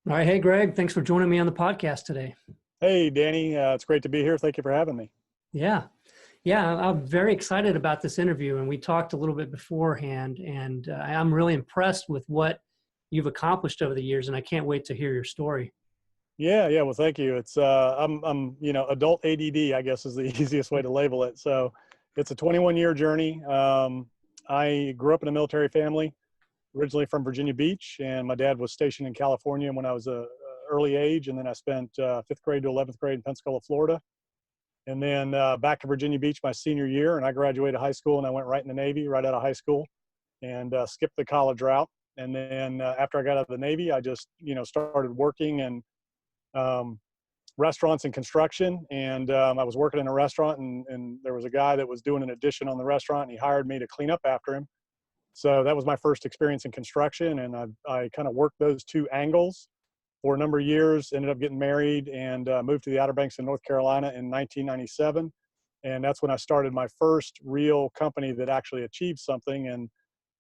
All right. Hey, Greg, thanks for joining me on the podcast today. Hey, Danny. It's great to be here. Thank you for having me. Yeah. Yeah. I'm very excited about this interview. And we talked a little bit beforehand, and I'm really impressed with what you've accomplished over the years. And I can't wait to hear your story. Yeah. Well, thank you. I'm adult ADD, I guess is the easiest way to label it. So it's a 21-year journey. I grew up in a military family, originally from Virginia Beach, and my dad was stationed in California when I was a early age. And then I spent fifth grade to 11th grade in Pensacola, Florida. And then back to Virginia Beach my senior year, and I graduated high school and I went right in the Navy right out of high school and skipped the college route. And then after I got out of the Navy, I just, started working in restaurants and construction. And I was working in a restaurant, and there was a guy that was doing an addition on the restaurant, and he hired me to clean up after him. So that was my first experience in construction. And I kind of worked those two angles for a number of years, ended up getting married and moved to the Outer Banks of North Carolina in 1997. And that's when I started my first real company that actually achieved something. And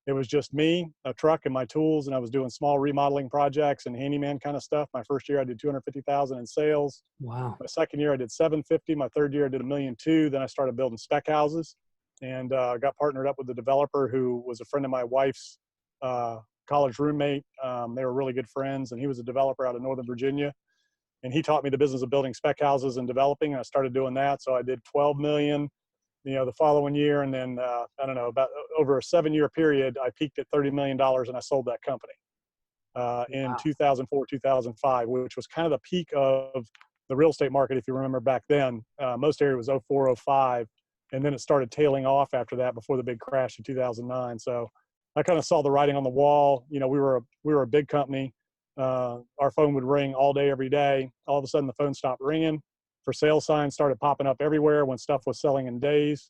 it was just me, a truck, and my tools. And I was doing small remodeling projects and handyman kind of stuff. My first year I did 250,000 in sales. Wow. My second year I did 750. My third year I did 1,200,000. Then I started building spec houses and got partnered up with the developer who was a friend of my wife's college roommate. They were really good friends, and he was a developer out of Northern Virginia. And he taught me the business of building spec houses and developing. And I started doing that. So I did 12 million, the following year. And then, I don't know, about over a 7-year period, I peaked at $30 million and I sold that company in Wow. 2004, 2005, which was kind of the peak of the real estate market. If you remember back then, most area was 04, 05. And then it started tailing off after that before the big crash in 2009. So I kind of saw the writing on the wall. We were a big company. Our phone would ring all day, every day. All of a sudden, the phone stopped ringing. For sale signs started popping up everywhere when stuff was selling in days.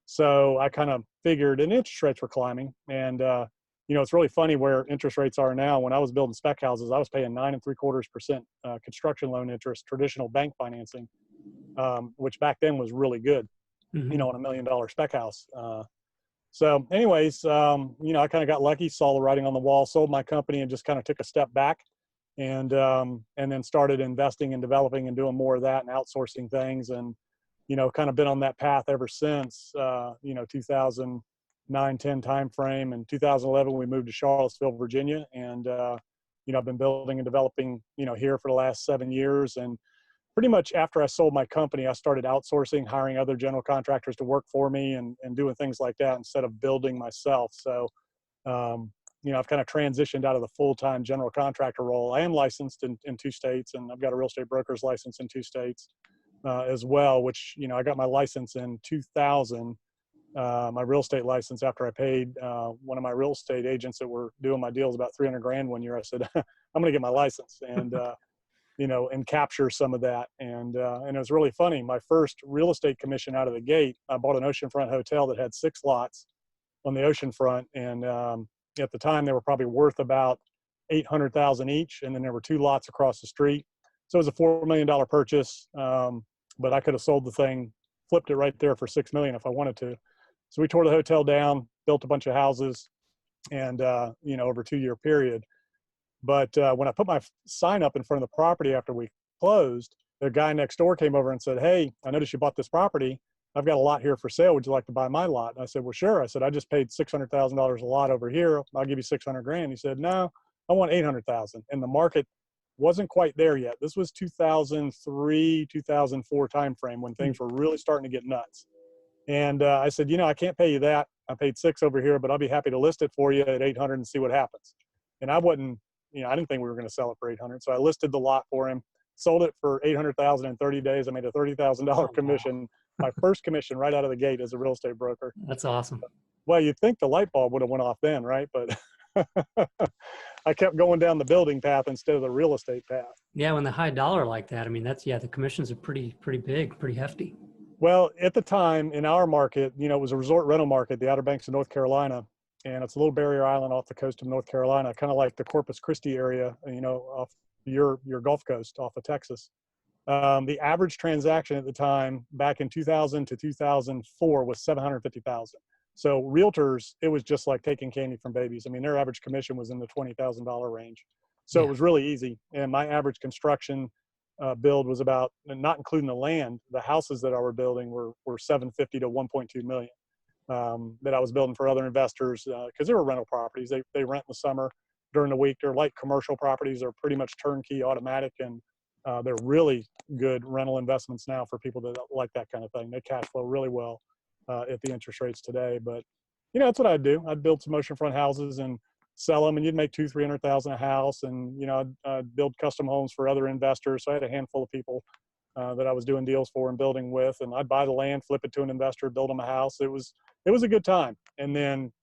So I kind of figured, and interest rates were climbing. And it's really funny where interest rates are now. When I was building spec houses, I was paying 9.75% construction loan interest, traditional bank financing, which back then was really good. Hmm. On $1 million spec house. So anyways, I kind of got lucky, saw the writing on the wall, sold my company, and just kind of took a step back and then started investing and developing and doing more of that and outsourcing things. And, kind of been on that path ever since, 2009, 10 timeframe. And 2011, we moved to Charlottesville, Virginia. And, I've been building and developing, here for the last 7 years. And pretty much after I sold my company, I started outsourcing, hiring other general contractors to work for me and doing things like that instead of building myself. So, I've kind of transitioned out of the full-time general contractor role. I am licensed in 2 states, and I've got a real estate broker's license in 2 states as well, which, I got my license in 2000, my real estate license after I paid one of my real estate agents that were doing my deals about 300 grand one year. I said, I'm going to get my license. And capture some of that. And it was really funny. My first real estate commission out of the gate, I bought an oceanfront hotel that had 6 lots on the oceanfront. And at the time, they were probably worth about 800,000 each. And then there were 2 lots across the street. So it was a $4 million purchase. But I could have sold the thing, flipped it right there for 6 million if I wanted to. So we tore the hotel down, built a bunch of houses, and over a 2-year period. But when I put my sign up in front of the property after we closed, the guy next door came over and said, "Hey, I noticed you bought this property. I've got a lot here for sale. Would you like to buy my lot?" And I said, "Well, sure." I said, "I just paid $600,000 a lot over here. I'll give you 600 grand." He said, "No, I want 800,000." And the market wasn't quite there yet. This was 2003, 2004 timeframe when things were really starting to get nuts. And I said, "I can't pay you that. I paid 6 over here, but I'll be happy to list it for you at 800 and see what happens." And I wasn't, I didn't think we were going to sell it for 800. So I listed the lot for him, sold it for 800,000 in 30 days. I made a $30,000 Oh, wow. commission, my first commission right out of the gate as a real estate broker. That's awesome. Well, you'd think the light bulb would have went off then, right? But I kept going down the building path instead of the real estate path. Yeah. When the high dollar like that, I mean, the commissions are pretty big, pretty hefty. Well, at the time in our market, it was a resort rental market, the Outer Banks of North Carolina. And it's a little barrier island off the coast of North Carolina, kind of like the Corpus Christi area, off your Gulf Coast off of Texas. The average transaction at the time back in 2000 to 2004 was 750,000. So realtors, it was just like taking candy from babies. I mean, their average commission was in the $20,000 range. So it Yeah. was really easy. And my average construction build was about, not including the land, the houses that I were building were 750 to 1.2 million that I was building for other investors because they were rental properties. They rent in the summer, during the week. They're like commercial properties. They're pretty much turnkey, automatic, and they're really good rental investments now for people that like that kind of thing. They cash flow really well at the interest rates today. But that's what I'd do. I'd build some oceanfront houses and sell them, and you'd make 200,000-300,000 a house. And I'd build custom homes for other investors. So I had a handful of people that I was doing deals for and building with, and I'd buy the land, flip it to an investor, build them a house. It was a good time. And then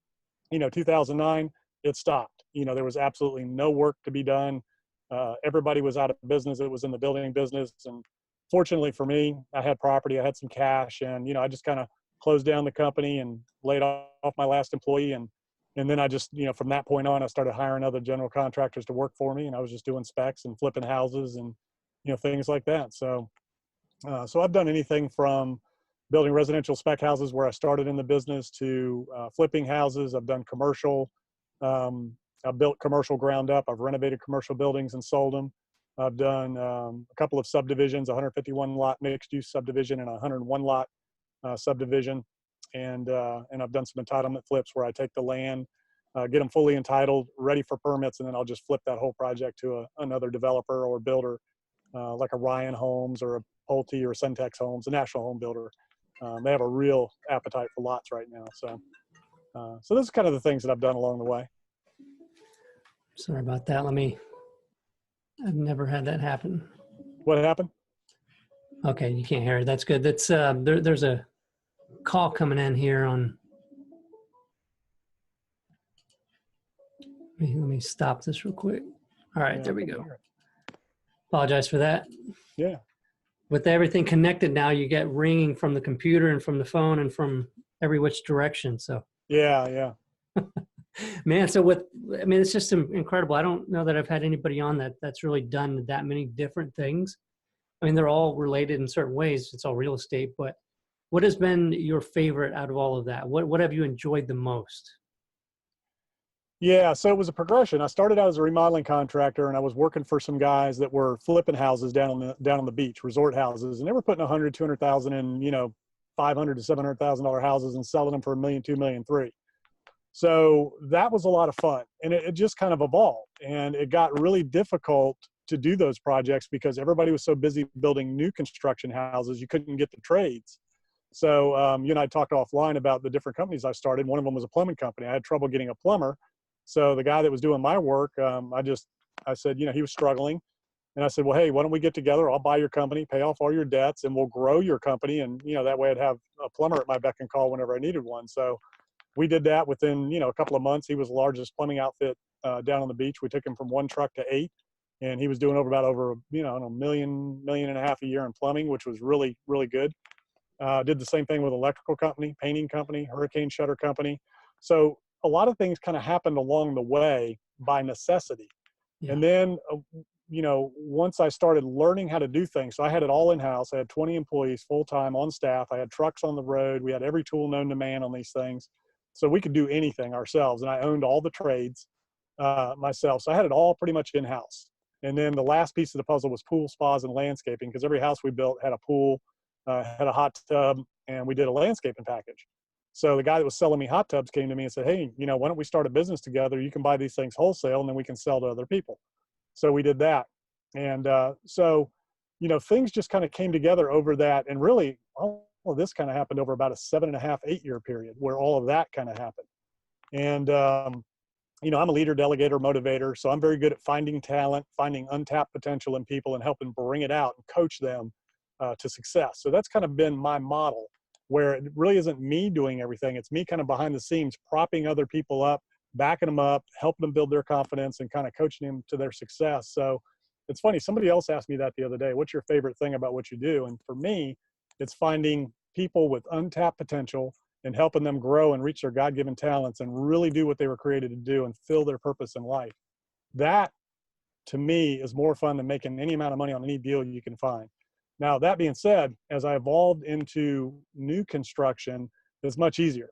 2009, it stopped. There was absolutely no work to be done. Everybody was out of business. It was in the building business. And fortunately for me, I had property, I had some cash, and I just kind of closed down the company and laid off my last employee. And then I just, from that point on, I started hiring other general contractors to work for me. And I was just doing specs and flipping houses and, things like that. So I've done anything from building residential spec houses where I started in the business to flipping houses. I've done commercial. I've built commercial ground up. I've renovated commercial buildings and sold them. I've done a couple of subdivisions, 151 lot mixed use subdivision and a 101 lot subdivision. And I've done some entitlement flips where I take the land, get them fully entitled, ready for permits, and then I'll just flip that whole project to another developer or builder, like a Ryan Homes or a Pulte or Centex Homes, a national home builder. They have a real appetite for lots right now. So this is kind of the things that I've done along the way. Sorry about that. I've never had that happen. What happened? Okay, you can't hear it. That's good. That's there's a call coming in here on. Let me stop this real quick. All right, Yeah, there we go. Apologize for that. Yeah. With everything connected now, you get ringing from the computer and from the phone and from every which direction. So Yeah. man, it's just incredible. I don't know that I've had anybody on that's really done that many different things. I mean, they're all related in certain ways. It's all real estate, but what has been your favorite out of all of that? What have you enjoyed the most? Yeah, so it was a progression. I started out as a remodeling contractor, and I was working for some guys that were flipping houses down on the beach, resort houses, and they were putting 100, 200,000 in, $500,000 to $700,000 houses and selling them for $1 million, $2 million, $3 million. So that was a lot of fun, and it just kind of evolved, and it got really difficult to do those projects because everybody was so busy building new construction houses, you couldn't get the trades. So you and I talked offline about the different companies I started. One of them was a plumbing company. I had trouble getting a plumber. So the guy that was doing my work, I said, he was struggling. And I said, well, hey, why don't we get together? I'll buy your company, pay off all your debts, and we'll grow your company. And, that way I'd have a plumber at my beck and call whenever I needed one. So we did that within, a couple of months. He was the largest plumbing outfit down on the beach. We took him from 1 truck to 8. And he was doing over $1 million and a half a year in plumbing, which was really, really good. Did the same thing with electrical company, painting company, hurricane shutter company. So a lot of things kind of happened along the way by necessity. Yeah. And then, once I started learning how to do things, so I had it all in-house. I had 20 employees full-time on staff. I had trucks on the road. We had every tool known to man on these things. So we could do anything ourselves. And I owned all the trades myself. So I had it all pretty much in-house. And then the last piece of the puzzle was pool, spas, and landscaping, because every house we built had a pool, had a hot tub, and we did a landscaping package. So the guy that was selling me hot tubs came to me and said, hey, why don't we start a business together? You can buy these things wholesale, and then we can sell to other people. So we did that. And things just kind of came together over that. And really, all of this kind of happened over about a 7.5, 8 year period where all of that kind of happened. And, I'm a leader, delegator, motivator. So I'm very good at finding talent, finding untapped potential in people and helping bring it out and coach them to success. So that's kind of been my model, where it really isn't me doing everything. It's me kind of behind the scenes, propping other people up, backing them up, helping them build their confidence, and kind of coaching them to their success. So it's funny, somebody else asked me that the other day, what's your favorite thing about what you do? And for me, it's finding people with untapped potential and helping them grow and reach their God-given talents and really do what they were created to do and fill their purpose in life. That, to me, is more fun than making any amount of money on any deal you can find. Now, that being said, as I evolved into new construction, it's much easier.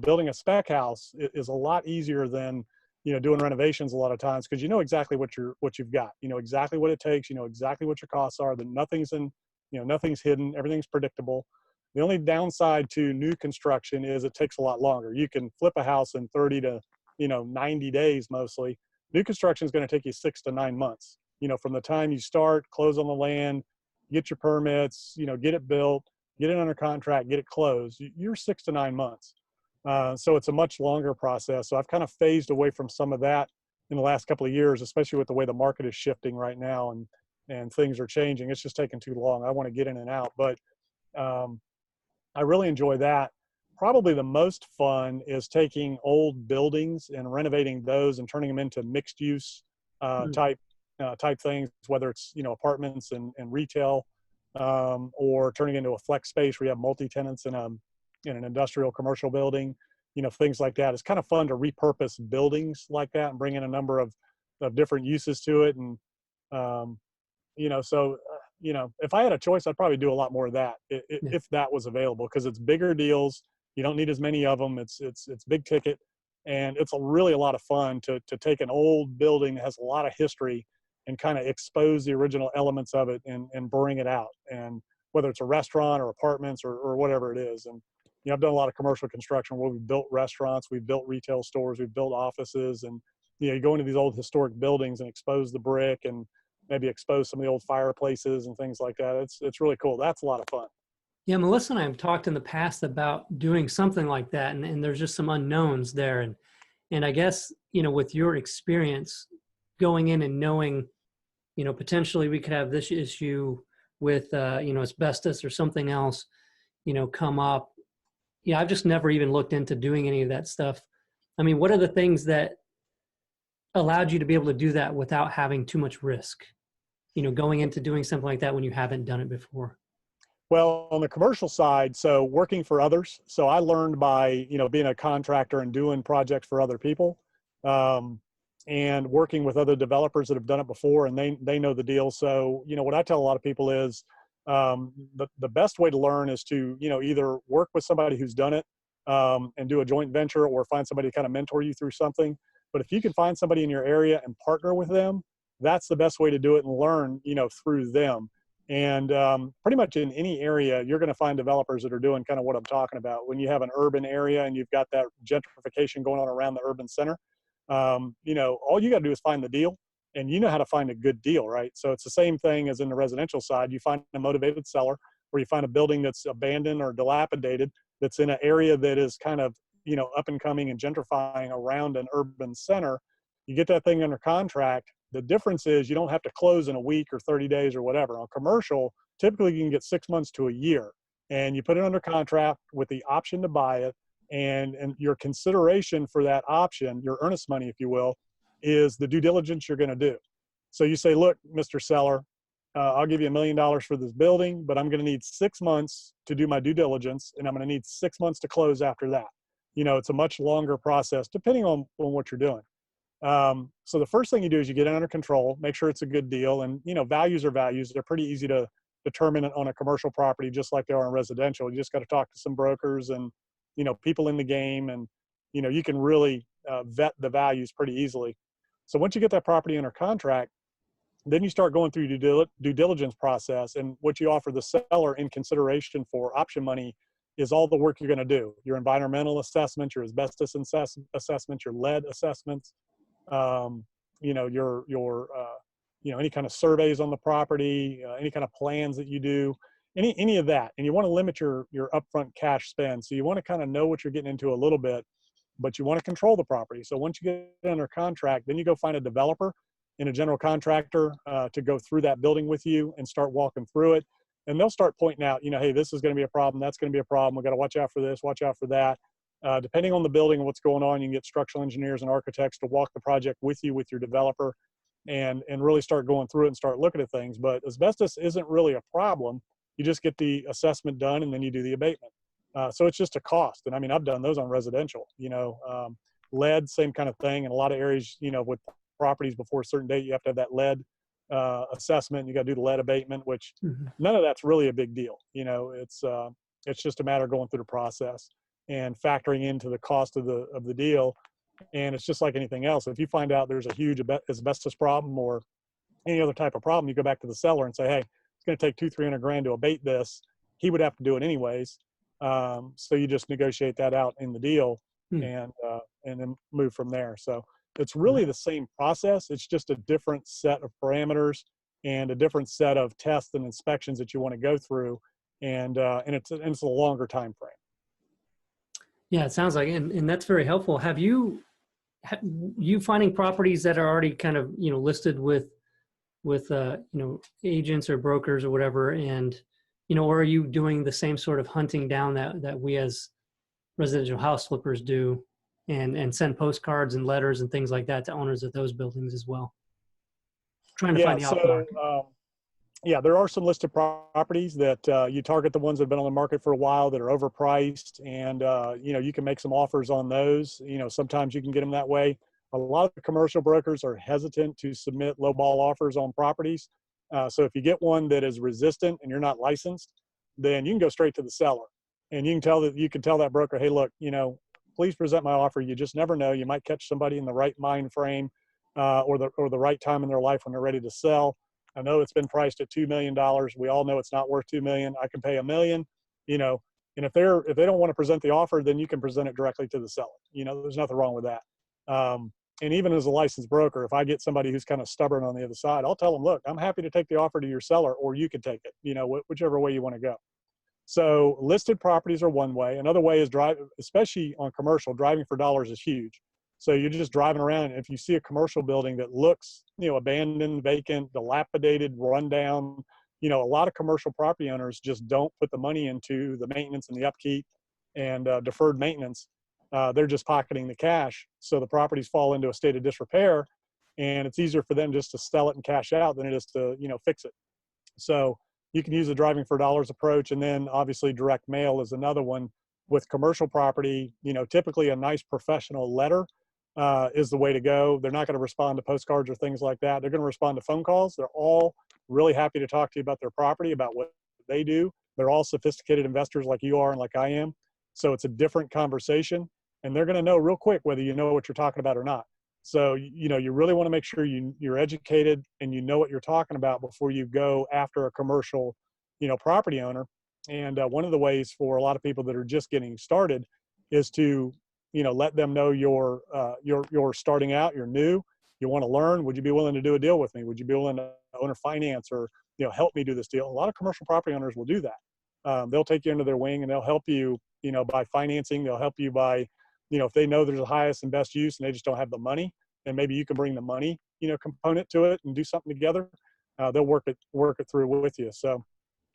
Building a spec house is a lot easier than doing renovations a lot of times, because you know exactly what you've got. You know exactly what it takes. You know exactly what your costs are. That nothing's hidden. Everything's predictable. The only downside to new construction is it takes a lot longer. You can flip a house in 30 to 90 days mostly. New construction is going to take you 6 to 9 months. From the time you start, close on the land, get your permits, get it built, get it under contract, get it closed. You're 6 to 9 months. So it's a much longer process. So I've kind of phased away from some of that in the last couple of years, especially with the way the market is shifting right now and things are changing. It's just taking too long. I want to get in and out, but I really enjoy that. Probably the most fun is taking old buildings and renovating those and turning them into mixed use type things, whether it's apartments and retail, or turning into a flex space where you have multi-tenants in an industrial commercial building, things like that. It's kind of fun to repurpose buildings like that and bring in a number of different uses to it. And if I had a choice, I'd probably do a lot more of that if that was available, because it's bigger deals. You don't need as many of them. It's big ticket, and it's really a lot of fun to take an old building that has a lot of history and kind of expose the original elements of it and bring it out. And whether it's a restaurant or apartments or whatever it is. And I've done a lot of commercial construction where we've built restaurants, we've built retail stores, we've built offices, and you go into these old historic buildings and expose the brick and maybe expose some of the old fireplaces and things like that. It's really cool. That's a lot of fun. Yeah, Melissa and I have talked in the past about doing something like that, and there's just some unknowns there. And I guess, with your experience going in and knowing, potentially we could have this issue with, asbestos or something else, come up. Yeah, I've just never even looked into doing any of that stuff. I mean, what are the things that allowed you to be able to do that without having too much risk, going into doing something like that when you haven't done it before? Well, on the commercial side, so working for others. So I learned by, being a contractor and doing projects for other people, and working with other developers that have done it before, and they know the deal. So, what I tell a lot of people is the best way to learn is to, either work with somebody who's done it, and do a joint venture, or find somebody to kind of mentor you through something. But if you can find somebody in your area and partner with them, that's the best way to do it and learn, through them. And pretty much in any area, you're going to find developers that are doing kind of what I'm talking about. When you have an urban area and you've got that gentrification going on around the urban center, all you got to do is find the deal, and you know how to find a good deal, right? So it's the same thing as in the residential side. You find a motivated seller, or you find a building that's abandoned or dilapidated that's in an area that is kind of, up and coming and gentrifying around an urban center. You get that thing under contract. The difference is you don't have to close in a week or 30 days or whatever. On commercial, typically you can get 6 months to a year, and you put it under contract with the option to buy it. And your consideration for that option, your earnest money, if you will, is the due diligence you're going to do. So you say, look, Mr. Seller, I'll give you $1 million for this building, but I'm going to need 6 months to do my due diligence, and I'm going to need 6 months to close after that. It's a much longer process depending on what you're doing. So the first thing you do is you get it under control, make sure it's a good deal. And, values are values. They're pretty easy to determine on a commercial property, just like they are in residential. You just got to talk to some brokers and, people in the game, and, you can really vet the values pretty easily. So once you get that property under contract, then you start going through due diligence process. And what you offer the seller in consideration for option money is all the work you're going to do: your environmental assessment, your asbestos assessment, your lead assessments, any kind of surveys on the property, any kind of plans that you do, any of that. And you want to limit your upfront cash spend. So you want to kind of know what you're getting into a little bit, but you want to control the property. So once you get it under contract, then you go find a developer and a general contractor to go through that building with you and start walking through it. And they'll start pointing out, hey, this is going to be a problem. That's going to be a problem. We've got to watch out for this, watch out for that. Depending on the building and what's going on, you can get structural engineers and architects to walk the project with you, with your developer, and really start going through it and start looking at things. But asbestos isn't really a problem. You just get the assessment done, and then you do the abatement. So it's just a cost. And I mean, I've done those on residential, lead, same kind of thing. In a lot of areas, with properties before a certain date, you have to have that lead assessment. You got to do the lead abatement, which none of that's really a big deal. It's just a matter of going through the process and factoring into the cost of the deal, And it's just like anything else. If you find out there's a huge asbestos problem or any other type of problem, you go back to the seller and say, hey, it's going to take 200-300 grand to abate this. He would have to do it anyways. So you just negotiate that out in the deal Hmm. and then move from there. So it's Right. really the same process. It's just a different set of parameters and a different set of tests and inspections that you want to go through. And it's a longer time frame. Yeah, it sounds like, and that's very helpful. Have you, you finding properties that are already kind of, listed with agents or brokers or whatever, and or are you doing the same sort of hunting down that we as residential house flippers do, and send postcards and letters and things like that to owners of those buildings as well, trying to Yeah. find the off So market? yeah, there are some listed properties that you target the ones that have been on the market for a while that are overpriced, and you can make some offers on those. Sometimes you can get them that way. A lot of the commercial brokers are hesitant to submit lowball offers on properties. So if you get one that is resistant and you're not licensed, then you can go straight to the seller, and you can tell that broker, hey, look, please present my offer. You just never know. You might catch somebody in the right mind frame or the right time in their life when they're ready to sell. I know it's been priced at $2 million. We all know it's not worth $2 million. I can pay $1 million, and if they don't want to present the offer, then you can present it directly to the seller. There's nothing wrong with that. And even as a licensed broker, if I get somebody who's kind of stubborn on the other side, I'll tell them, look, I'm happy to take the offer to your seller, or you can take it, whichever way you want to go. So listed properties are one way. Another way is especially on commercial, driving for dollars is huge. So you're just driving around. If you see a commercial building that looks, abandoned, vacant, dilapidated, rundown, a lot of commercial property owners just don't put the money into the maintenance and the upkeep and deferred maintenance. They're just pocketing the cash. So the properties fall into a state of disrepair, and it's easier for them just to sell it and cash out than it is to, fix it. So you can use the driving for dollars approach, and then obviously direct mail is another one. With commercial property, typically a nice professional letter is the way to go. They're not going to respond to postcards or things like that. They're going to respond to phone calls. They're all really happy to talk to you about their property, about what they do. They're all sophisticated investors like you are and like I am. So it's a different conversation, and they're going to know real quick whether you know what you're talking about or not. So, you really want to make sure you're educated and you know what you're talking about before you go after a commercial, property owner. And one of the ways for a lot of people that are just getting started is to, let them know you're starting out, you're new, you want to learn. Would you be willing to do a deal with me? Would you be willing to owner finance or, help me do this deal? A lot of commercial property owners will do that. They'll take you under their wing and they'll help you, by financing. They'll help you by, if they know there's the highest and best use and they just don't have the money, and maybe you can bring the money, component to it and do something together. They'll work it through with you. So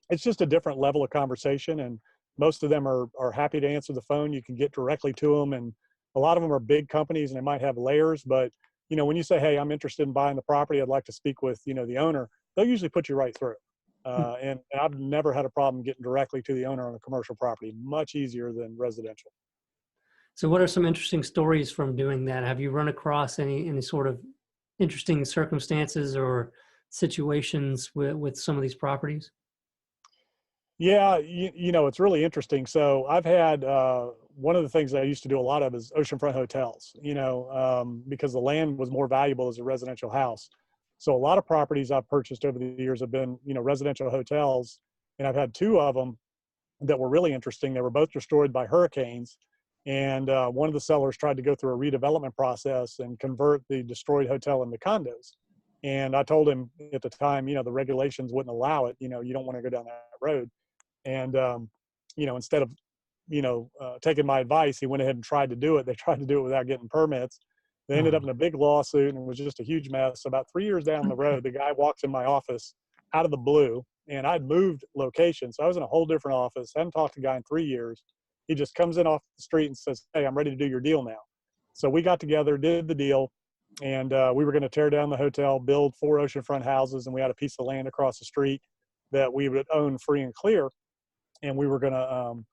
it's just a different level of conversation, and most of them are happy to answer the phone. You can get directly to them, and a lot of them are big companies and they might have layers. But when you say, hey, I'm interested in buying the property, I'd like to speak with the owner, they'll usually put you right through. And I've never had a problem getting directly to the owner on a commercial property. Much easier than residential. So what are some interesting stories from doing that? Have you run across any sort of interesting circumstances or situations with some of these properties? Yeah, it's really interesting. So I've had one of the things that I used to do a lot of is oceanfront hotels, because the land was more valuable as a residential house. So a lot of properties I've purchased over the years have been, residential hotels, and I've had two of them that were really interesting. They were both destroyed by hurricanes, and one of the sellers tried to go through a redevelopment process and convert the destroyed hotel into condos. And I told him at the time, the regulations wouldn't allow it. You don't want to go down that road. And, instead of, taking my advice, he went ahead and tried to do it. They tried to do it without getting permits. They ended up in a big lawsuit, and it was just a huge mess. About 3 years down the road, the guy walks in my office out of the blue, and I'd moved location. So I was in a whole different office. Hadn't talked to the guy in 3 years. He just comes in off the street and says, hey, I'm ready to do your deal now. So we got together, did the deal, and we were going to tear down the hotel, build 4 oceanfront houses, and we had a piece of land across the street that we would own free and clear. And we were going to,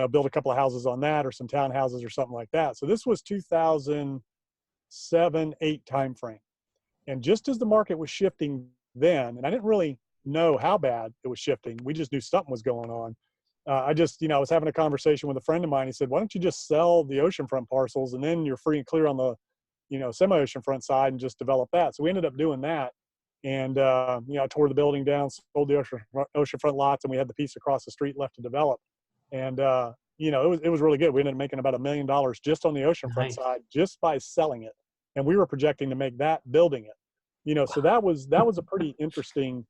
build a couple of houses on that, or some townhouses or something like that. So this was 2007-8 timeframe. And just as the market was shifting then, and I didn't really know how bad it was shifting, we just knew something was going on. I just, I was having a conversation with a friend of mine. He said, why don't you just sell the oceanfront parcels and then you're free and clear on the, semi-oceanfront side and just develop that. So we ended up doing that. And, I tore the building down, sold the oceanfront lots, and we had the piece across the street left to develop. And, it was really good. We ended up making about $1 million just on the oceanfront Nice. side, just by selling it. And we were projecting to make that building it, so that was a pretty interesting,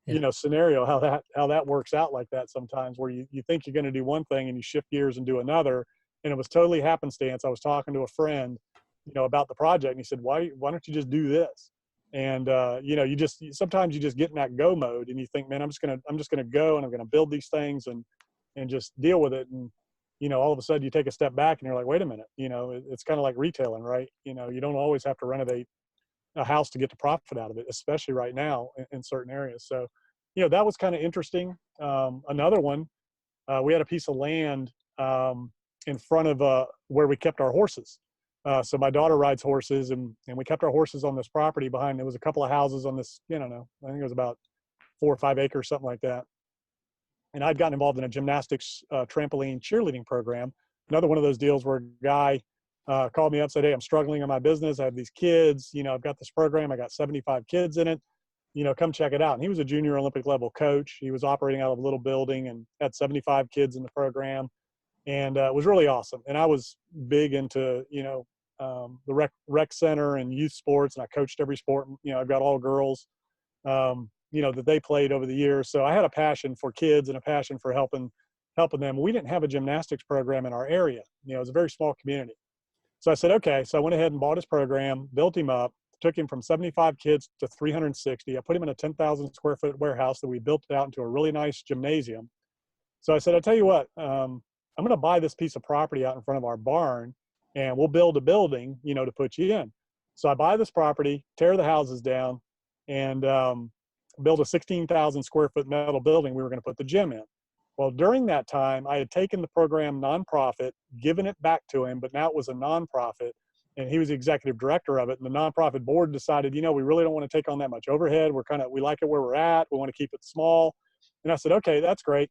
Yeah. scenario, how that works out like that sometimes, where you think you're going to do one thing and you shift gears and do another. And it was totally happenstance. I was talking to a friend, about the project, and he said, why don't you just do this? And, sometimes you just get in that go mode and you think, man, I'm just going to go and I'm going to build these things and just deal with it. And, all of a sudden you take a step back and you're like, wait a minute, it's kind of like retailing, right? You don't always have to renovate a house to get the profit out of it, especially right now in certain areas. So, that was kind of interesting. Another one, we had a piece of land in front of where we kept our horses. So my daughter rides horses, and we kept our horses on this property behind. There was a couple of houses on this, I don't know, I think it was about 4 or 5 acres, something like that. And I'd gotten involved in a gymnastics, trampoline cheerleading program. Another one of those deals where a guy called me up, said, hey, I'm struggling in my business. I have these kids, I've got this program. I got 75 kids in it, come check it out. And he was a junior Olympic level coach. He was operating out of a little building and had 75 kids in the program. And it was really awesome. And I was big into, the rec center and youth sports. And I coached every sport. I've got all girls, that they played over the years. So I had a passion for kids and a passion for helping them. We didn't have a gymnastics program in our area. It was a very small community. So I said, okay. So I went ahead and bought his program, built him up, took him from 75 kids to 360. I put him in a 10,000 square foot warehouse that we built out into a really nice gymnasium. So I said, I'll tell you what, I'm going to buy this piece of property out in front of our barn, and we'll build a building, to put you in. So I buy this property, tear the houses down, and build a 16,000 square foot metal building we were going to put the gym in. Well, during that time, I had taken the program nonprofit, given it back to him, but now it was a nonprofit, and he was the executive director of it. And the nonprofit board decided, we really don't want to take on that much overhead. We like it where we're at. We want to keep it small. And I said, okay, that's great.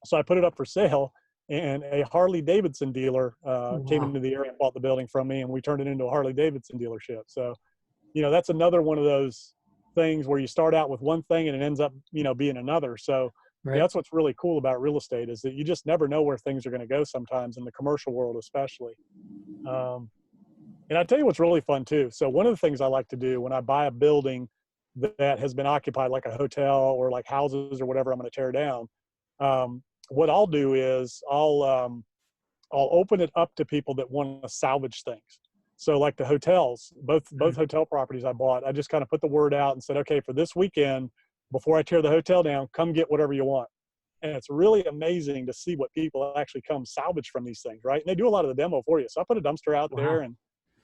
So I put it up for sale, and a Harley Davidson dealer came into the area and bought the building from me, and we turned it into a Harley Davidson dealership. So, that's another one of those things where you start out with one thing and it ends up, being another. So Right. that's what's really cool about real estate, is that you just never know where things are going to go sometimes, in the commercial world especially. And I tell you what's really fun too. So one of the things I like to do when I buy a building that has been occupied, like a hotel or like houses or whatever I'm going to tear down, what I'll do is I'll open it up to people that want to salvage things. So like the hotels, both hotel properties I bought, I just kind of put the word out and said, okay, for this weekend, before I tear the hotel down, come get whatever you want. And it's really amazing to see what people actually come salvage from these things, right? And they do a lot of the demo for you. So I put a dumpster out there and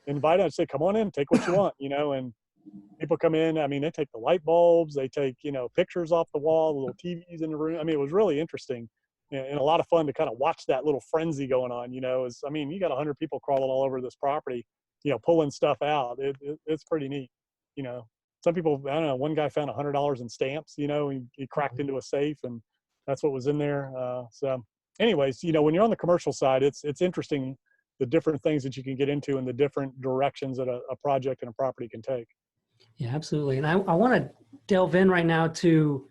invite them and say, come on in, take what you want, and people come in. I mean, they take the light bulbs, they take, pictures off the wall, the little TVs in the room. I mean, it was really interesting and a lot of fun to kind of watch that little frenzy going on, you got 100 people crawling all over this property, pulling stuff out. It's pretty neat. Some people, I don't know, one guy found $100 in stamps, he cracked into a safe, and that's what was in there. So anyways, when you're on the commercial side, it's interesting, the different things that you can get into and the different directions that a project and a property can take. Yeah, absolutely. And I want to delve in right now to,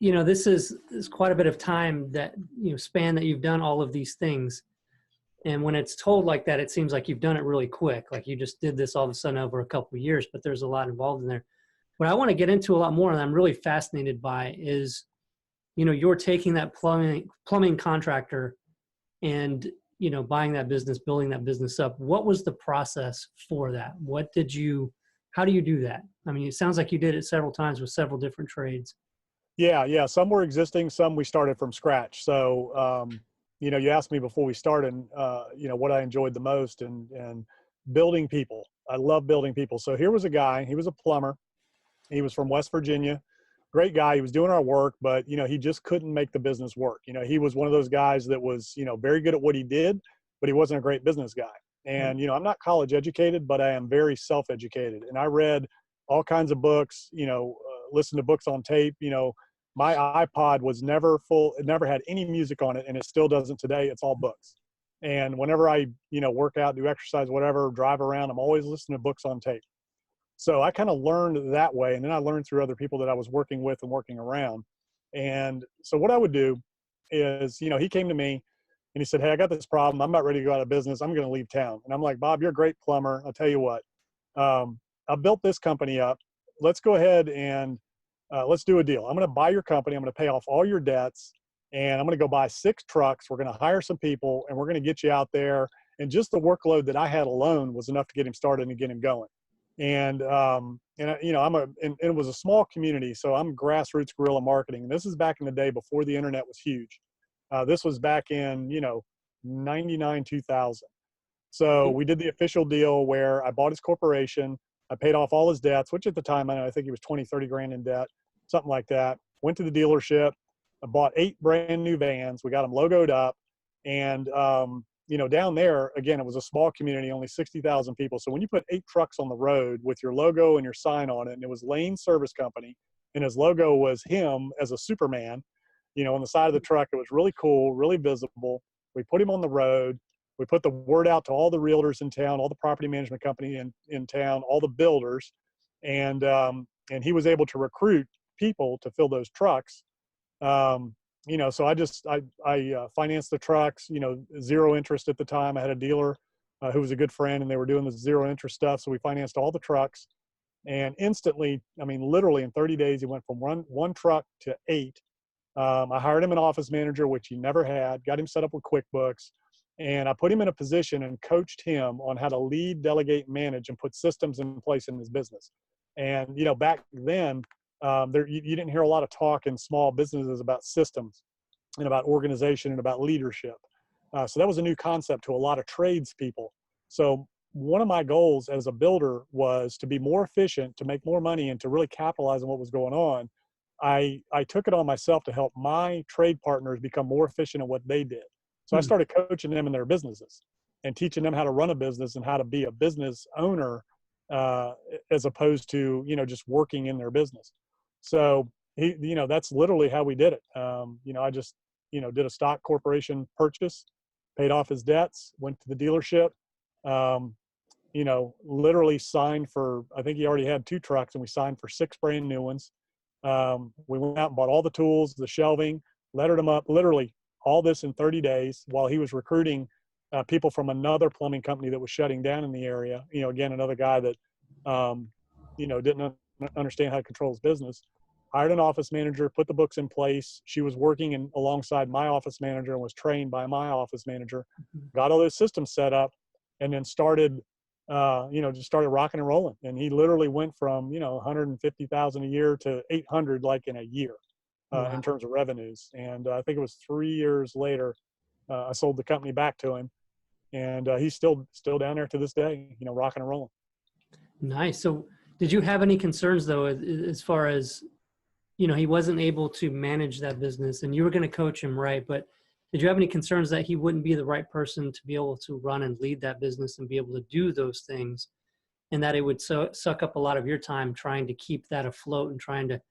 this is quite a bit of time that, span that you've done all of these things. And when it's told like that, it seems like you've done it really quick. Like you just did this all of a sudden over a couple of years, but there's a lot involved in there. What I want to get into a lot more, and I'm really fascinated by, is, you're taking that plumbing contractor and, buying that business, building that business up. What was the process for that? How do you do that? I mean, it sounds like you did it several times with several different trades. Yeah. Some were existing, some we started from scratch. So, you asked me before we started, what I enjoyed the most, and building people. I love building people. So here was a guy, he was a plumber. He was from West Virginia, great guy. He was doing our work, but, he just couldn't make the business work. He was one of those guys that was, very good at what he did, but he wasn't a great business guy. And, I'm not college educated, but I am very self-educated. And I read all kinds of books, listened to books on tape. my iPod was never full. It never had any music on it, and it still doesn't today. It's all books. And whenever I, work out, do exercise, whatever, drive around, I'm always listening to books on tape. So I kind of learned that way. And then I learned through other people that I was working with and working around. And so what I would do is, he came to me and he said, "Hey, I got this problem. I'm about ready to go out of business. I'm going to leave town." And I'm like, "Bob, you're a great plumber. I'll tell you what, I built this company up. Let's go ahead and let's do a deal. I'm going to buy your company. I'm going to pay off all your debts, and I'm going to go buy 6 trucks. We're going to hire some people, and we're going to get you out there." And just the workload that I had alone was enough to get him started and get him going. And and it was a small community, so I'm grassroots guerrilla marketing. And this is back in the day before the internet was huge. This was back in 99, 2000. So we did the official deal where I bought his corporation. I paid off all his debts, which at the time, I think he was 20, 30 grand in debt, something like that. Went to the dealership. I bought 8 brand new vans. We got them logoed up. And, down there, again, it was a small community, only 60,000 people. So when you put 8 trucks on the road with your logo and your sign on it, and it was Lane Service Company, and his logo was him as a Superman, on the side of the truck, it was really cool, really visible. We put him on the road. We put the word out to all the realtors in town, all the property management company in town, all the builders. And he was able to recruit people to fill those trucks. So I financed the trucks, 0 interest at the time. I had a dealer who was a good friend, and they were doing the 0 interest stuff. So we financed all the trucks, and instantly, literally in 30 days, he went from one truck to 8. I hired him an office manager, which he never had, got him set up with QuickBooks, and I put him in a position and coached him on how to lead, delegate, manage, and put systems in place in his business. And, back then, you didn't hear a lot of talk in small businesses about systems and about organization and about leadership. So that was a new concept to a lot of tradespeople. So one of my goals as a builder was to be more efficient, to make more money, and to really capitalize on what was going on. I took it on myself to help my trade partners become more efficient at what they did. So I started coaching them in their businesses and teaching them how to run a business and how to be a business owner, as opposed to, just working in their business. So that's literally how we did it. I just, did a stock corporation purchase, paid off his debts, went to the dealership, literally signed for, I think he already had 2 trucks, and we signed for 6 brand new ones. We went out and bought all the tools, the shelving, lettered them up, literally all this in 30 days while he was recruiting people from another plumbing company that was shutting down in the area. Again, another guy that, didn't understand how to control his business. Hired an office manager, put the books in place. She was working alongside my office manager and was trained by my office manager. Got all those systems set up, and then started, just started rocking and rolling. And he literally went from, 150,000 a year to 800 like in a year, Wow. in terms of revenues. And I think it was 3 years later, I sold the company back to him, and he's still down there to this day, rocking and rolling. Nice. So did you have any concerns though, as far as, he wasn't able to manage that business and you were going to coach him, right? But did you have any concerns that he wouldn't be the right person to be able to run and lead that business and be able to do those things, and that it would suck up a lot of your time trying to keep that afloat and trying to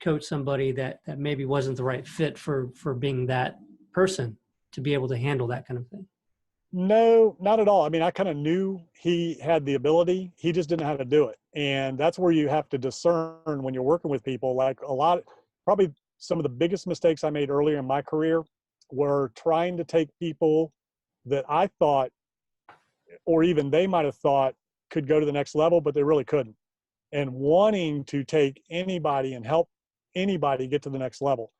coach somebody that maybe wasn't the right fit for being that person to be able to handle that kind of thing? No, not at all. I kind of knew he had the ability. He just didn't know how to do it. And that's where you have to discern when you're working with people. Like probably some of the biggest mistakes I made earlier in my career were trying to take people that I thought, or even they might have thought, could go to the next level, but they really couldn't. And wanting to take anybody and help anybody get to the next level.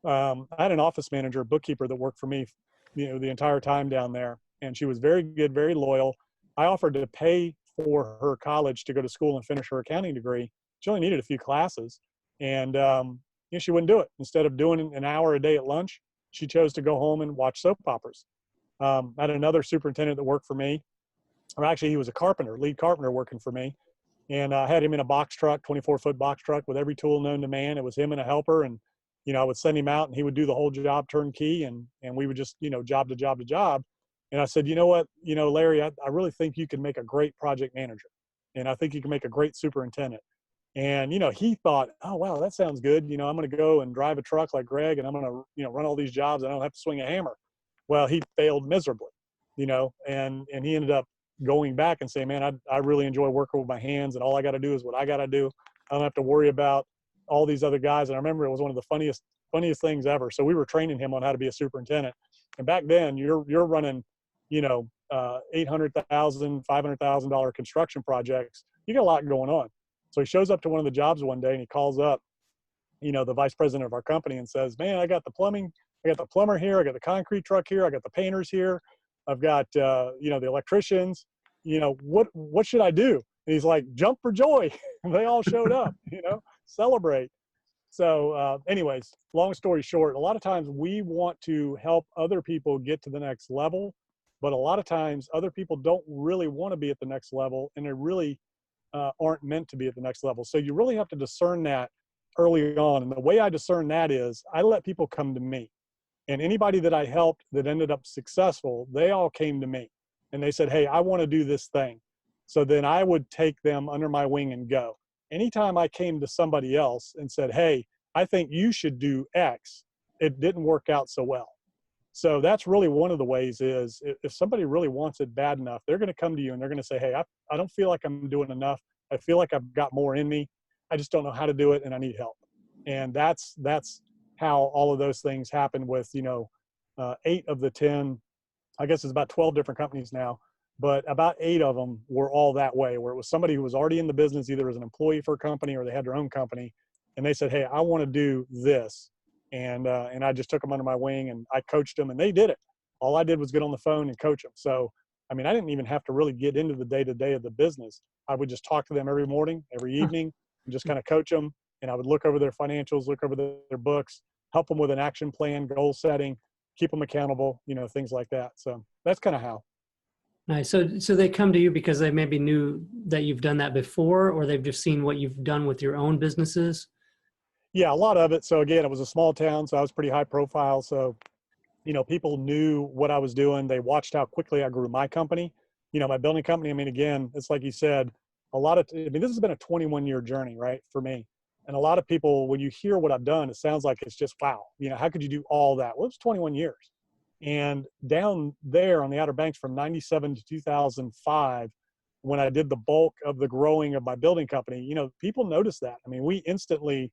I had an office manager, a bookkeeper that worked for me, the entire time down there. And she was very good, very loyal. I offered to pay for her college to go to school and finish her accounting degree. She only needed a few classes, and she wouldn't do it. Instead of doing an hour a day at lunch, she chose to go home and watch soap operas. I had another superintendent that worked for me, or actually he was a carpenter, lead carpenter working for me. And I had him in a box truck, 24-foot box truck with every tool known to man. It was him and a helper. And, I would send him out and he would do the whole job turnkey, and we would just, job to job to job. And I said, you know what, Larry, I really think you can make a great project manager. And I think you can make a great superintendent. And, he thought, oh, wow, that sounds good. I'm going to go and drive a truck like Greg, and I'm going to, run all these jobs. And I don't have to swing a hammer. Well, he failed miserably, and he ended up going back and saying, man, I really enjoy working with my hands, and all I got to do is what I got to do. I don't have to worry about all these other guys. And I remember it was one of the funniest things ever. So we were training him on how to be a superintendent. And back then you're running, $800,000, $500,000 construction projects. You got a lot going on. So he shows up to one of the jobs one day and he calls up, the vice president of our company and says, man, I got the plumbing, I got the plumber here, I got the concrete truck here, I got the painters here, I've got, the electricians, what should I do? And he's like, jump for joy. They all showed up, celebrate. So anyways, long story short, a lot of times we want to help other people get to the next level, but a lot of times other people don't really want to be at the next level, and they really aren't meant to be at the next level. So you really have to discern that early on. And the way I discern that is I let people come to me. And anybody that I helped that ended up successful, they all came to me. And they said, hey, I want to do this thing. So then I would take them under my wing and go. Anytime I came to somebody else and said, hey, I think you should do X, it didn't work out so well. So that's really one of the ways is if somebody really wants it bad enough, they're going to come to you and they're going to say, hey, I don't feel like I'm doing enough. I feel like I've got more in me. I just don't know how to do it and I need help. And that's how all of those things happen with, 8 of the 10, I guess it's about 12 different companies now, but about 8 of them were all that way, where it was somebody who was already in the business, either as an employee for a company or they had their own company. And they said, hey, I want to do this. And I just took them under my wing and I coached them and they did it. All I did was get on the phone and coach them. So, I mean, I didn't even have to really get into the day-to-day of the business. I would just talk to them every morning, every evening, and just kind of coach them. And I would look over their financials, look over their books, help them with an action plan, goal setting, keep them accountable, things like that. So that's kind of how. Nice. So they come to you because they maybe knew that you've done that before, or they've just seen what you've done with your own businesses? Yeah, a lot of it. So again, it was a small town, so I was pretty high profile. So, people knew what I was doing. They watched how quickly I grew my company, my building company. I mean, again, it's like you said, this has been a 21-year journey, right, for me. And a lot of people, when you hear what I've done, it sounds like it's just, wow, how could you do all that? Well, it's 21 years. And down there on the Outer Banks from 97 to 2005, when I did the bulk of the growing of my building company, people noticed that. I mean, we instantly,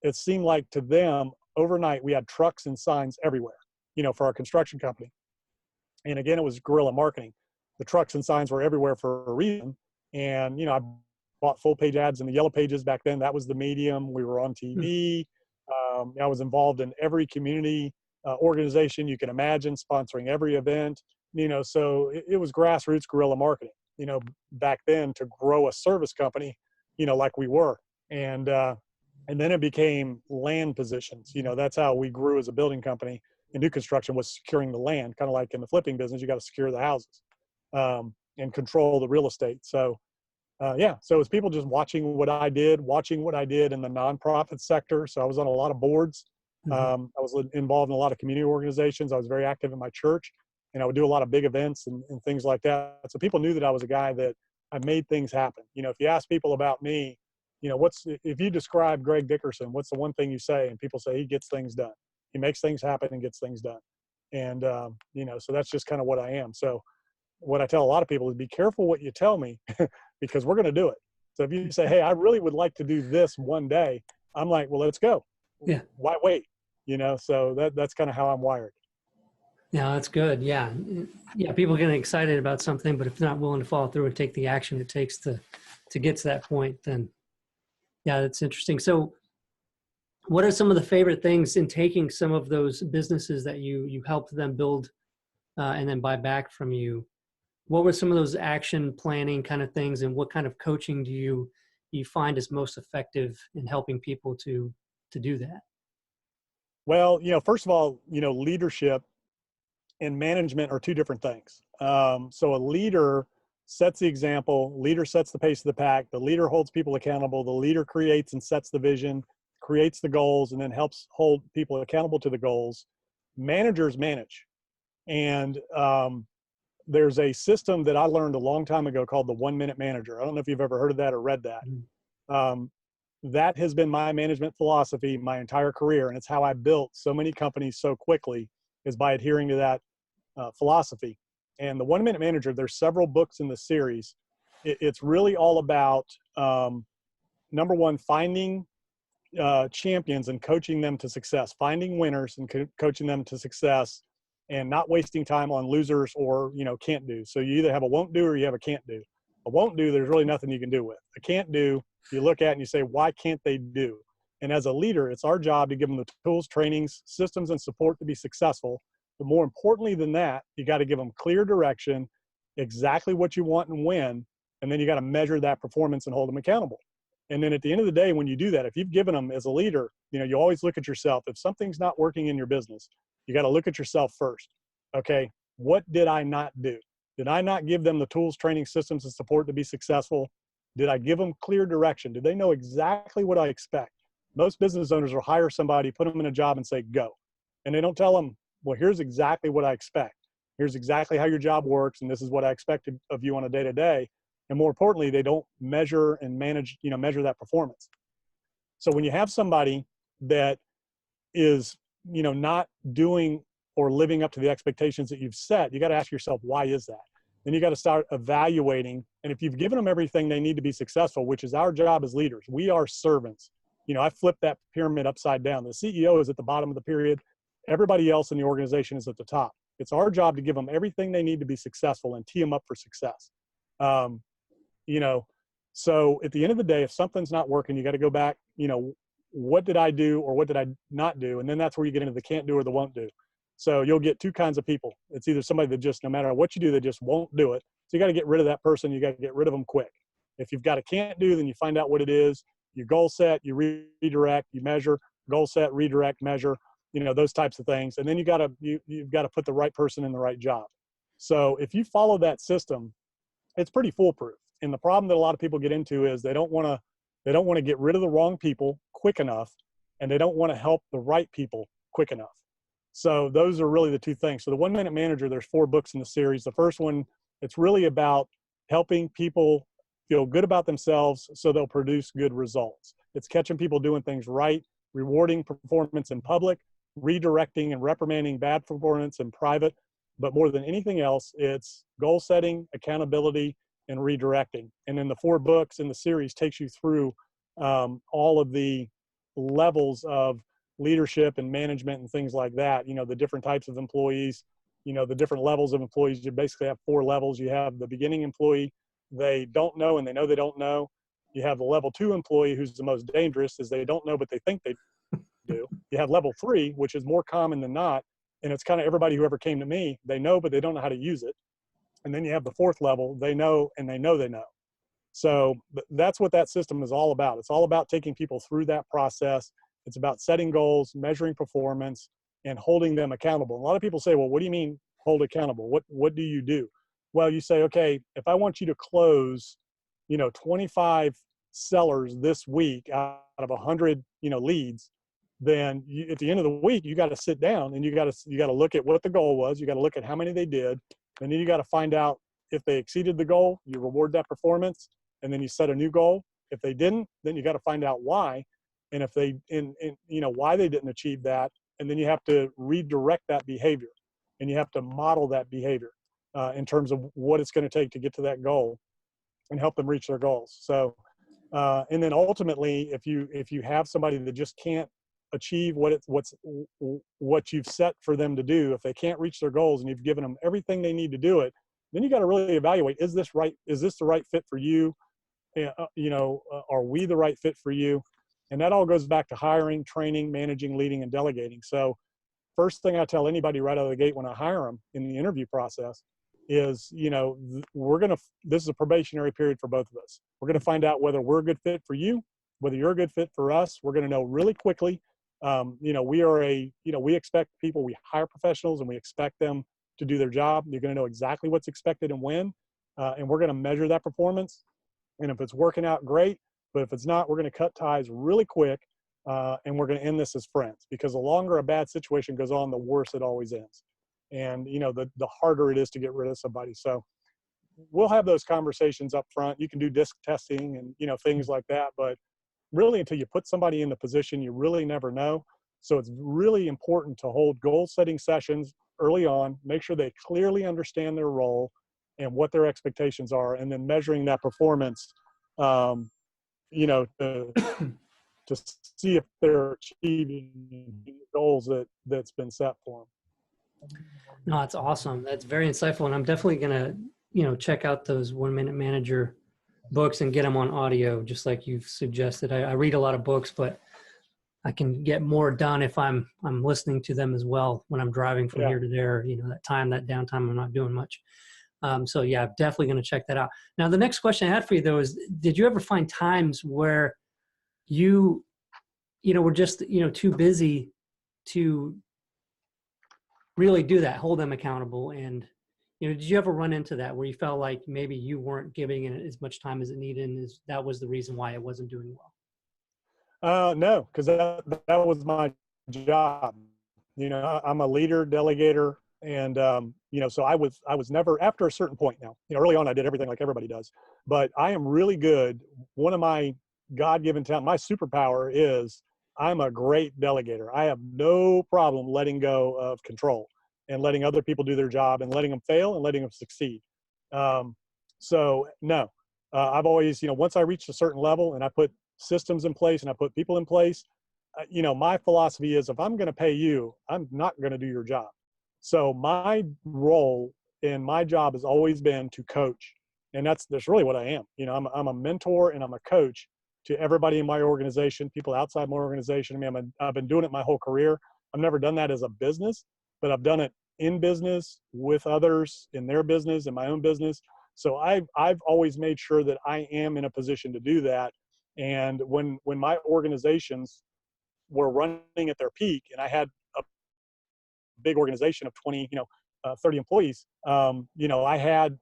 it seemed like to them overnight, we had trucks and signs everywhere, for our construction company. And again, it was guerrilla marketing. The trucks and signs were everywhere for a reason. And, I bought full page ads in the yellow pages back then. That was the medium. We were on TV. I was involved in every community organization you can imagine, sponsoring every event, so it was grassroots guerrilla marketing, back then to grow a service company, like we were. And then it became land positions. That's how we grew as a building company. And new construction was securing the land, kind of like in the flipping business, you got to secure the houses and control the real estate. So so it was people just watching what I did in the nonprofit sector. So I was on a lot of boards. I was involved in a lot of community organizations. I was very active in my church, and I would do a lot of big events and things like that. So people knew that I was a guy that I made things happen. If you ask people about me, if you describe Greg Dickerson, what's the one thing you say? And people say he gets things done. He makes things happen and gets things done. And, so that's just kind of what I am. So what I tell a lot of people is be careful what you tell me because we're going to do it. So if you say, hey, I really would like to do this one day, I'm like, well, let's go. Yeah. Why wait? So that's kind of how I'm wired. Yeah, that's good. Yeah. Yeah. People get excited about something, but if they're not willing to follow through and take the action it takes to get to that point, then yeah, that's interesting. So what are some of the favorite things in taking some of those businesses that you helped them build and then buy back from you? What were some of those action planning kind of things, and what kind of coaching do you find is most effective in helping people to do that? Well, first of all, leadership and management are two different things. So a leader sets the example, leader sets the pace of the pack, the leader holds people accountable, the leader creates and sets the vision, creates the goals, and then helps hold people accountable to the goals. Managers manage. And there's a system that I learned a long time ago called the 1 minute manager. I don't know if you've ever heard of that or read that. that has been my management philosophy my entire career. And it's how I built so many companies so quickly, is by adhering to that philosophy. And the 1 Minute Manager, there's several books in the series. It's really all about, number one, finding champions and coaching them to success, finding winners and coaching them to success, and not wasting time on losers or, can't do. So you either have a won't do or you have a can't do. A won't do, there's really nothing you can do with. A can't do, you look at and you say, why can't they do? And as a leader, it's our job to give them the tools, trainings, systems, and support to be successful. But more importantly than that, you got to give them clear direction, exactly what you want and when, and then you got to measure that performance and hold them accountable. And then at the end of the day, when you do that, if you've given them as a leader, you always look at yourself. If something's not working in your business, you got to look at yourself first. Okay, what did I not do? Did I not give them the tools, training, systems, and support to be successful? Did I give them clear direction? Did they know exactly what I expect? Most business owners will hire somebody, put them in a job and say, go. And they don't tell them, well, here's exactly what I expect. Here's exactly how your job works. And this is what I expect of you on a day-to-day. And more importantly, they don't measure and measure that performance. So when you have somebody that is, not doing or living up to the expectations that you've set, you got to ask yourself, why is that? Then you got to start evaluating. And if you've given them everything they need to be successful, which is our job as leaders, we are servants. I flipped that pyramid upside down. The CEO is at the bottom of the pyramid. Everybody else in the organization is at the top. It's our job to give them everything they need to be successful and tee them up for success. So at the end of the day, if something's not working, you got to go back, what did I do or what did I not do? And then that's where you get into the can't do or the won't do. So you'll get two kinds of people. It's either somebody that just, no matter what you do, they just won't do it. So you got to get rid of that person. You got to get rid of them quick. If you've got a can't do, then you find out what it is. You goal set, you redirect, you measure, goal set, redirect, measure, those types of things. And then you've got to put the right person in the right job. So if you follow that system, it's pretty foolproof. And the problem that a lot of people get into is they don't want to get rid of the wrong people quick enough, and they don't want to help the right people quick enough. So those are really the two things. So the 1 Minute Manager, there's 4 books in the series. The first one, it's really about helping people feel good about themselves so they'll produce good results. It's catching people doing things right, rewarding performance in public, redirecting and reprimanding bad performance in private. But more than anything else, it's goal setting, accountability, and redirecting. And then the 4 books in the series takes you through all of the levels of leadership and management and things like that. The different types of employees, the different levels of employees. You basically have 4 levels. You have the beginning employee, they don't know and they know they don't know. You have the level 2 employee, who's the most dangerous, is they don't know but they think they do. You have level 3, which is more common than not, and it's kind of everybody who ever came to me. They know but they don't know how to use it. And then you have the 4th level, they know and they know they know. So that's what that system is all about. It's all about taking people through that process. It's about setting goals, measuring performance, and holding them accountable. A lot of people say, well, what do you mean hold accountable? What do you do? Well, you say, okay, if I want you to close, 25 sellers this week out of 100, leads, then at the end of the week, you got to sit down and you got to look at what the goal was. You got to look at how many they did. And then you got to find out if they exceeded the goal, you reward that performance, and then you set a new goal. If they didn't, then you got to find out why. And if they, why they didn't achieve that, and then you have to redirect that behavior, and you have to model that behavior in terms of what it's going to take to get to that goal and help them reach their goals. So, and then ultimately, if you have somebody that just can't achieve what you've set for them to do, if they can't reach their goals and you've given them everything they need to do it, then you got to really evaluate, is this right? Is this the right fit for you? Are we the right fit for you? And that all goes back to hiring, training, managing, leading, and delegating. So first thing I tell anybody right out of the gate when I hire them in the interview process is, this is a probationary period for both of us. We're going to find out whether we're a good fit for you, whether you're a good fit for us. We're going to know really quickly. We expect people, we hire professionals and we expect them to do their job. You're going to know exactly what's expected and when, and we're going to measure that performance. And if it's working out, great. But if it's not, we're going to cut ties really quick, and we're going to end this as friends, because the longer a bad situation goes on, the worse it always ends. And, the harder it is to get rid of somebody. So we'll have those conversations up front. You can do disc testing and, things like that. But really until you put somebody in the position, you really never know. So it's really important to hold goal setting sessions early on, make sure they clearly understand their role and what their expectations are, and then measuring that performance, um, you know, to see if they're achieving the goals that's been set for them. No, that's awesome. That's very insightful. And I'm definitely going to, check out those 1 Minute Manager books and get them on audio, just like you've suggested. I read a lot of books, but I can get more done if I'm listening to them as well when I'm driving from Yeah. here to there. That downtime, I'm not doing much. So yeah, I'm definitely going to check that out. Now, the next question I had for you though is, did you ever find times where you, were just, too busy to really do that, hold them accountable? And, did you ever run into that where you felt like maybe you weren't giving it as much time as it needed, and that was the reason why it wasn't doing well? No, because that was my job. I'm a leader, delegator, and so I was never, after a certain point. Now, early on I did everything like everybody does, but I am really good. One of my God-given talent, my superpower is I'm a great delegator. I have no problem letting go of control and letting other people do their job and letting them fail and letting them succeed. So no, I've always, once I reached a certain level and I put systems in place and I put people in place, my philosophy is, if I'm going to pay you, I'm not going to do your job. So my role and my job has always been to coach. And that's really what I am. I'm a mentor and I'm a coach to everybody in my organization, people outside my organization. I've been doing it my whole career. I've never done that as a business, but I've done it in business with others, in their business, in my own business. So I've always made sure that I am in a position to do that. And when my organizations were running at their peak, and I had a big organization of 20, 30 employees, I had,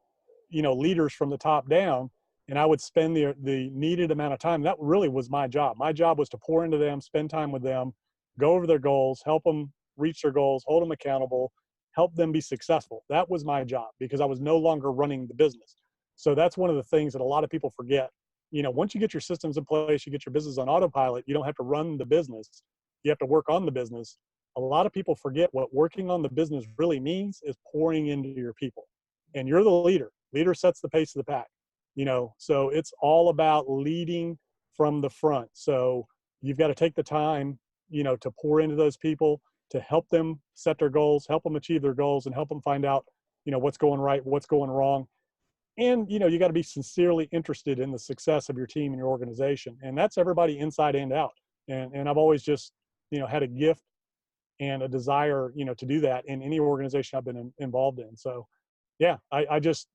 leaders from the top down, and I would spend the needed amount of time. That really was my job. My job was to pour into them, spend time with them, go over their goals, help them reach their goals, hold them accountable, help them be successful. That was my job, because I was no longer running the business. So that's one of the things that a lot of people forget. Once you get your systems in place, you get your business on autopilot, you don't have to run the business. You have to work on the business. A lot of people forget what working on the business really means is pouring into your people. And you're the leader. Leader sets the pace of the pack. So it's all about leading from the front. So you've got to take the time, to pour into those people, to help them set their goals, help them achieve their goals, and help them find out, what's going right, what's going wrong. And, you got to be sincerely interested in the success of your team and your organization. And that's everybody inside and out. And I've always just, had a gift and a desire, to do that in any organization I've been involved in. So, yeah, I just,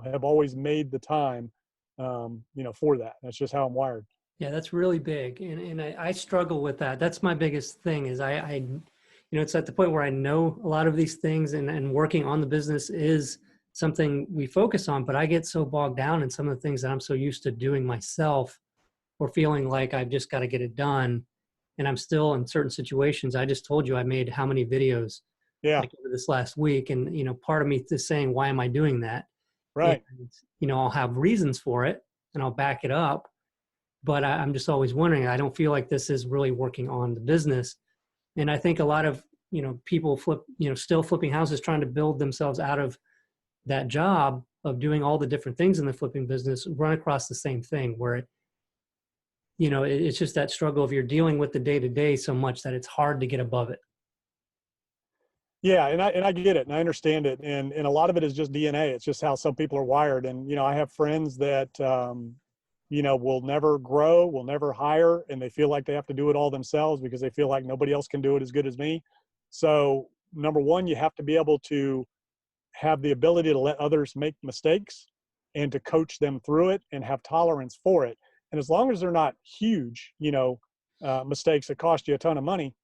have always made the time, for that. That's just how I'm wired. Yeah, that's really big. And I struggle with that. That's my biggest thing is it's at the point where I know a lot of these things, and working on the business is something we focus on, but I get so bogged down in some of the things that I'm so used to doing myself, or feeling like I've just got to get it done. And I'm still in certain situations. I just told you I made how many videos like over this last week. And, part of me is saying, why am I doing that? Right. And, I'll have reasons for it and I'll back it up. But I'm just always wondering, I don't feel like this is really working on the business. And I think a lot of, people still flipping houses, trying to build themselves out of that job of doing all the different things in the flipping business, run across the same thing where it's just that struggle of you're dealing with the day-to-day so much that it's hard to get above it. Yeah, and I get it and I understand it, and a lot of it is just DNA. It's just how some people are wired. And I have friends that will never grow, will never hire, and they feel like they have to do it all themselves because they feel like nobody else can do it as good as me. So number one, you have to be able to have the ability to let others make mistakes and to coach them through it and have tolerance for it. And as long as they're not huge, mistakes that cost you a ton of money,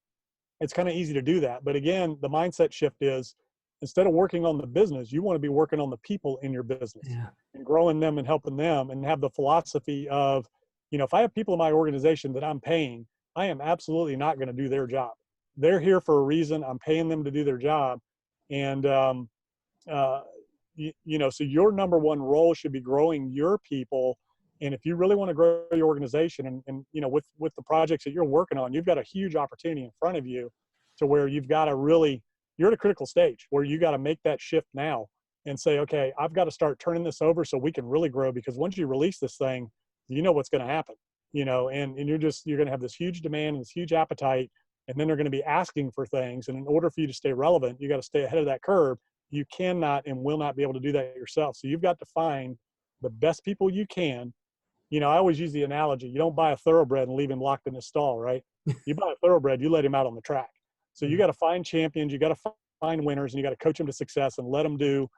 it's kind of easy to do that. But again, the mindset shift is, instead of working on the business, you want to be working on the people in your business and growing them and helping them, and have the philosophy of, if I have people in my organization that I'm paying, I am absolutely not going to do their job. They're here for a reason. I'm paying them to do their job. And, so your number one role should be growing your people And if you really want to grow your organization and you know, with the projects that you're working on, you've got a huge opportunity in front of you to where you've got to really, you're at a critical stage where you got to make that shift now and say, okay, I've got to start turning this over so we can really grow, because once you release this thing, you know what's going to happen, you know, and you're going to have this huge demand and this huge appetite, and then they're going to be asking for things. And in order for you to stay relevant, you got to stay ahead of that curve. You cannot and will not be able to do that yourself. So you've got to find the best people you can. You know, I always use the analogy, you don't buy a thoroughbred and leave him locked in his stall, right? You buy a thoroughbred, you let him out on the track. So you got to find champions, you got to find winners, and you got to coach them to success and let them do,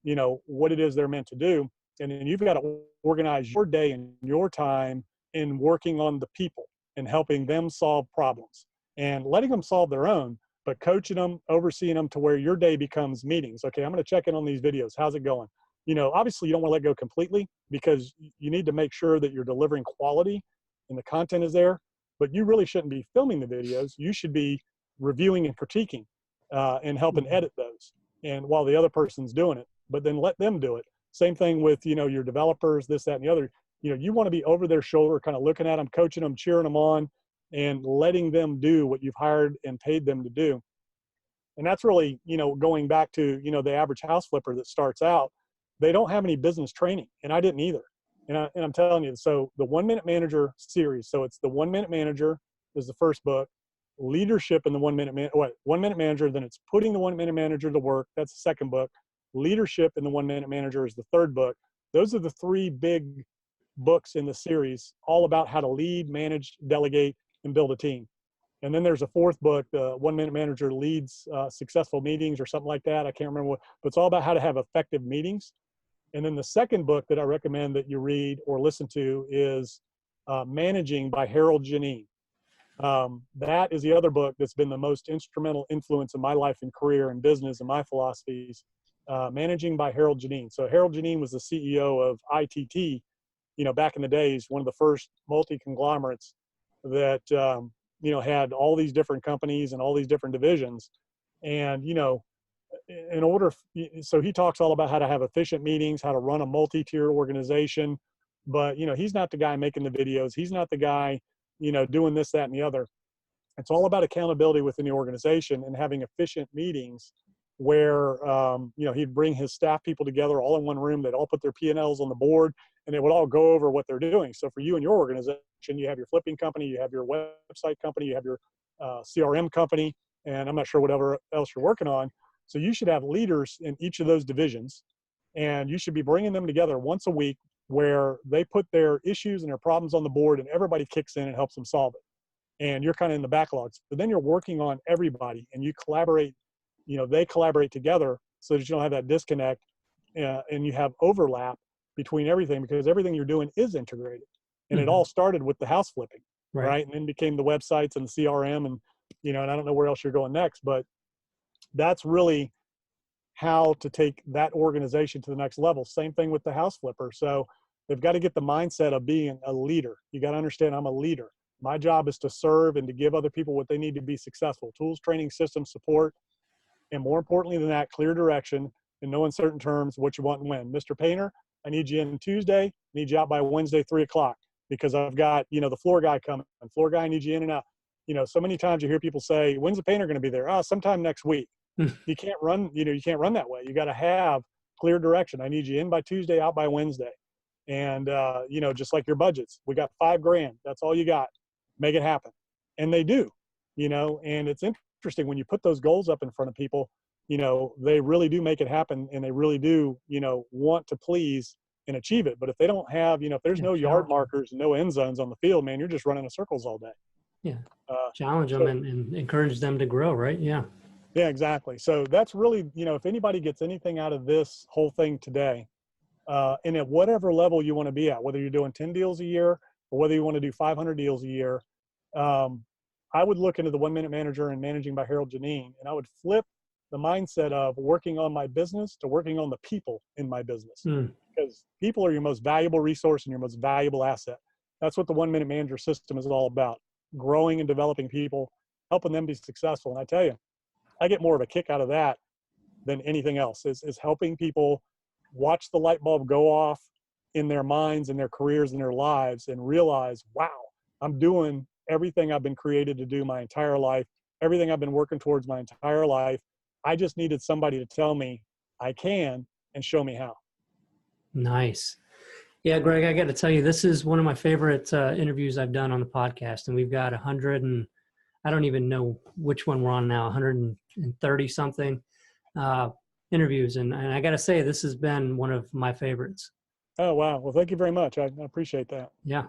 you know, what it is they're meant to do. And then you've got to organize your day and your time in working on the people and helping them solve problems and letting them solve their own, but coaching them, overseeing them to where your day becomes meetings. Okay, I'm going to check in on these videos. How's it going? You know, obviously you don't want to let go completely, because you need to make sure that you're delivering quality and the content is there, but you really shouldn't be filming the videos. You should be reviewing and critiquing and helping edit those, and while the other person's doing it, but then let them do it. Same thing with, you know, your developers, this, that, and the other. You know, you want to be over their shoulder, kind of looking at them, coaching them, cheering them on, and letting them do what you've hired and paid them to do. And that's really, you know, going back to, you know, the average house flipper that starts out, they don't have any business training, and I didn't either. And I'm telling you, so the 1 Minute Manager series, so it's the 1 Minute Manager is the first book, leadership in the 1 Minute 1 Minute Manager, then it's putting the 1 Minute Manager to work. That's the second book. Leadership in the 1 Minute Manager is the third book. Those are the three big books in the series, all about how to lead, manage, delegate, and build a team. And then there's a fourth book, the 1 Minute Manager Leads Successful Meetings or something like that. I can't remember what, but it's all about how to have effective meetings. And then the second book that I recommend that you read or listen to is Managing by Harold Janine. That is the other book that's been the most instrumental influence in my life and career and business and my philosophies. Managing by Harold Janine. So Harold Janine was the CEO of ITT, you know, back in the days, one of the first multi-conglomerates that, you know, had all these different companies and all these different divisions. And, you know, in order, so he talks all about how to have efficient meetings, how to run a multi-tier organization, but, you know, he's not the guy making the videos. He's not the guy, you know, doing this, that, and the other. It's all about accountability within the organization and having efficient meetings where, you know, he'd bring his staff people together all in one room. They'd all put their P&Ls on the board, and they would all go over what they're doing. So for you and your organization, you have your flipping company, you have your website company, you have your CRM company, and I'm not sure whatever else you're working on. So you should have leaders in each of those divisions, and you should be bringing them together once a week where they put their issues and their problems on the board, and everybody kicks in and helps them solve it. And you're kind of in the backlogs. But then you're working on everybody, and you collaborate, you know, they collaborate together so that you don't have that disconnect, and you have overlap between everything, because everything you're doing is integrated. And it all started with the house flipping, right? And then became the websites and the CRM, and, you know, and I don't know where else you're going next, but that's really how to take that organization to the next level. Same thing with the house flipper. So they've got to get the mindset of being a leader. You got to understand, I'm a leader. My job is to serve and to give other people what they need to be successful: tools, training, systems, support, and more importantly than that, clear direction in no uncertain terms what you want and when. Mr. Painter, I need you in Tuesday, I need you out by Wednesday, 3 o'clock, because I've got, you know, the floor guy coming. Floor guy, I need you in and out. You know, so many times you hear people say, when's the painter going to be there? Oh, sometime next week. You can't run, you know, you can't run that way. You got to have clear direction. I need you in by Tuesday, out by Wednesday. And, you know, just like your budgets, we got $5,000. That's all you got. Make it happen. And they do, you know, and it's interesting when you put those goals up in front of people, you know, they really do make it happen, and they really do, you know, want to please and achieve it. But if they don't have, you know, if there's no yard markers and no end zones on the field, man, you're just running in circles all day. Yeah. Challenge them and encourage them to grow, right? Yeah. Yeah, exactly. So that's really, you know, if anybody gets anything out of this whole thing today, and at whatever level you want to be at, whether you're doing 10 deals a year or whether you want to do 500 deals a year, I would look into the 1 Minute Manager and Managing by Harold Janine, and I would flip the mindset of working on my business to working on the people in my business, because people are your most valuable resource and your most valuable asset. That's what the 1 Minute Manager system is all about: growing and developing people, helping them be successful. And I tell you, I get more of a kick out of that than anything else, is helping people watch the light bulb go off in their minds and their careers and their lives and realize, wow, I'm doing everything I've been created to do my entire life, everything I've been working towards my entire life. I just needed somebody to tell me I can and show me how. Nice. Yeah, Greg, I got to tell you, this is one of my favorite interviews I've done on the podcast, and we've got 100 and I don't even know which one we're on now, 130 something interviews. And I got to say, this has been one of my favorites. Oh, wow. Well, thank you very much. I appreciate that. Yeah.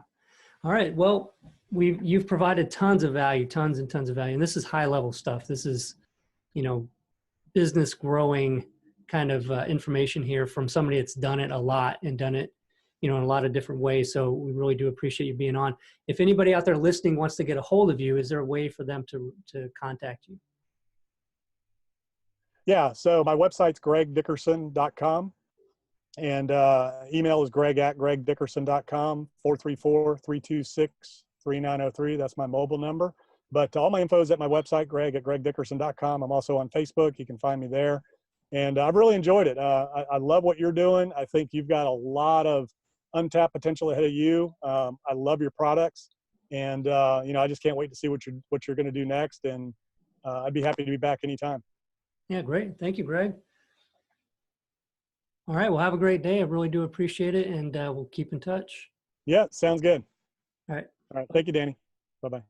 All right. Well, you've provided tons of value, tons and tons of value. And this is high level stuff. This is, business growing kind of information here from somebody that's done it a lot and done it, in a lot of different ways. So we really do appreciate you being on. If anybody out there listening wants to get a hold of you, is there a way for them to contact you? Yeah. So my website's gregdickerson.com. And email is greg@gregdickerson.com, 434-326-3903. That's my mobile number. But all my info is at my website, greg@gregdickerson.com. I'm also on Facebook. You can find me there. And I've really enjoyed it. I love what you're doing. I think you've got a lot of untapped potential ahead of you. I love your products. And, I just can't wait to see what you're going to do next. And I'd be happy to be back anytime. Yeah, great. Thank you, Greg. All right. Well, have a great day. I really do appreciate it. And we'll keep in touch. Yeah, sounds good. All right. All right. Thank you, Danny. Bye-bye.